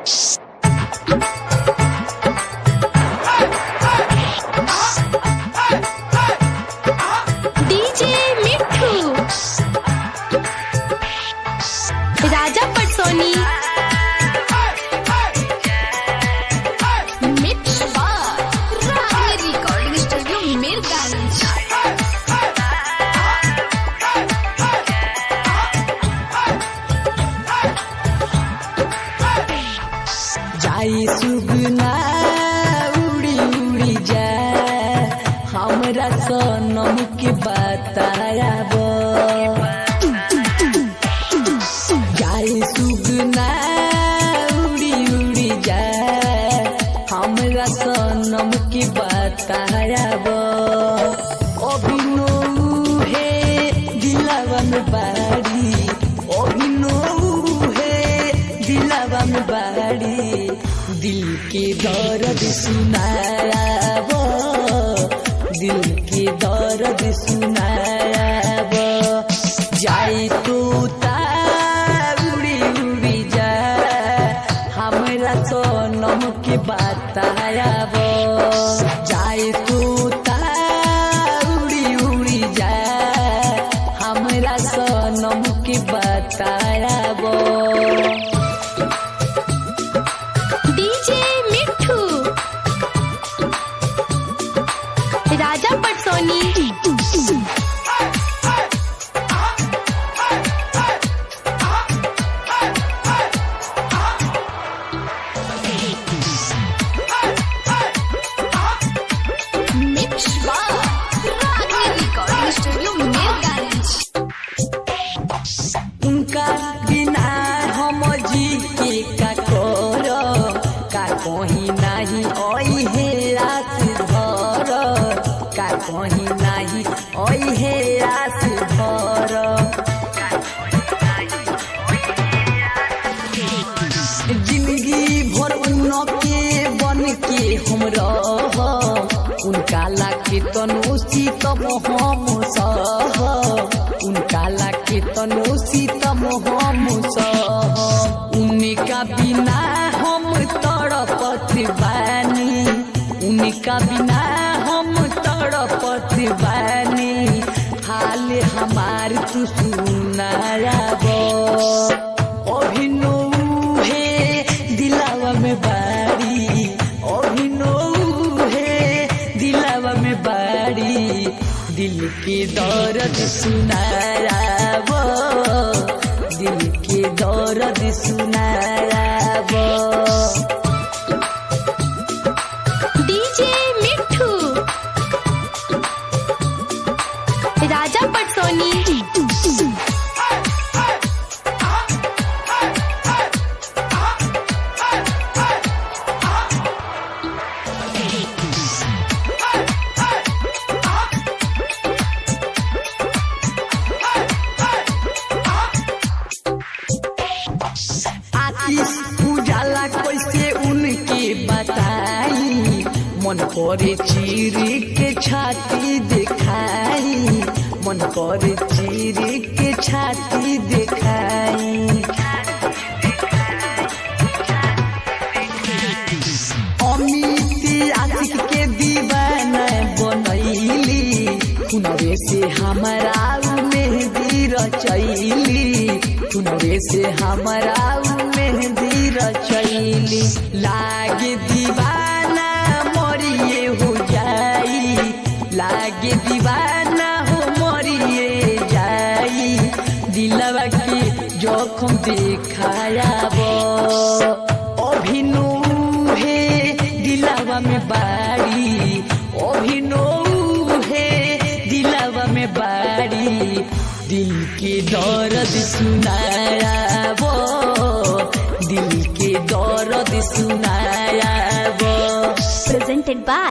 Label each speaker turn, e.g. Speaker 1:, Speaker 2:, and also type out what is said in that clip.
Speaker 1: DJ मिठू राजा पटसोनी mix बार रागनी recording studio Mirganj.
Speaker 2: जाई सुगना उड़ी उड़ी जा हमरा सनम के बतायाब। जाई सुगना उड़ी उड़ी जा हमरा सनम के बतायाब। अभिनो है दिलवा में बाड़ी, अभिनो है दिलवा में बाड़ी, दिल के दर्द सुनायाब, दिल के दर्द सुनायाब। जाई तो उड़ी उड़ी जा हमरा सनम के बतायाब। जाई तो उड़ी उड़ी जा हमरा सनम के बतायाब।
Speaker 1: डीजे मिठू राजा पटसोनी मिक्स बार रागनी रिकॉर्डिंग स्टूडियो मीरगंज।
Speaker 2: उनका बिना हम जी के का कर, का कहीं नहीं ओई है रात भर, का कहीं नहीं ओई है रात भर। जिंदगी भर उनके बन के हम रह, उनका लाके तनु सीतम हम सह, उनका लाके तनु सीतम हम सह। उनका बिना हम तड़पत बानी, उनका बिना हम तड़पत बानी, हाल हमार तू सुनायाब। अभिनो है दिलवा में बाड़ी, अभिनो है दिलवा में बाड़ी, दिल के दर्द सुनायाब, दिल के दर्द सुनायाब।
Speaker 1: डीजे मिठू राजा पटसोनी
Speaker 2: आतिश उजाला कैसे उनके बताई, मन करे चीर के छाती दिखाई, मन करे चीर के छाती दिखाई। अमित आशिक के दीवाना बनैली, खुनवे से हमारा मेहंदी रचैली, खुनवे से हमारा मेहंदी रचैली। लागे दीवाना मरिए हो जाई, लागे दीवाना हो मरिए जाई, दिलवा के जोखम दिखायाब। अभिनो है दिलवा में बाड़ी, अभिनो है दिलवा में बाड़ी, दिल के दर्द सुनायाब, दिल के दर्द सुनायाब।
Speaker 1: Presented by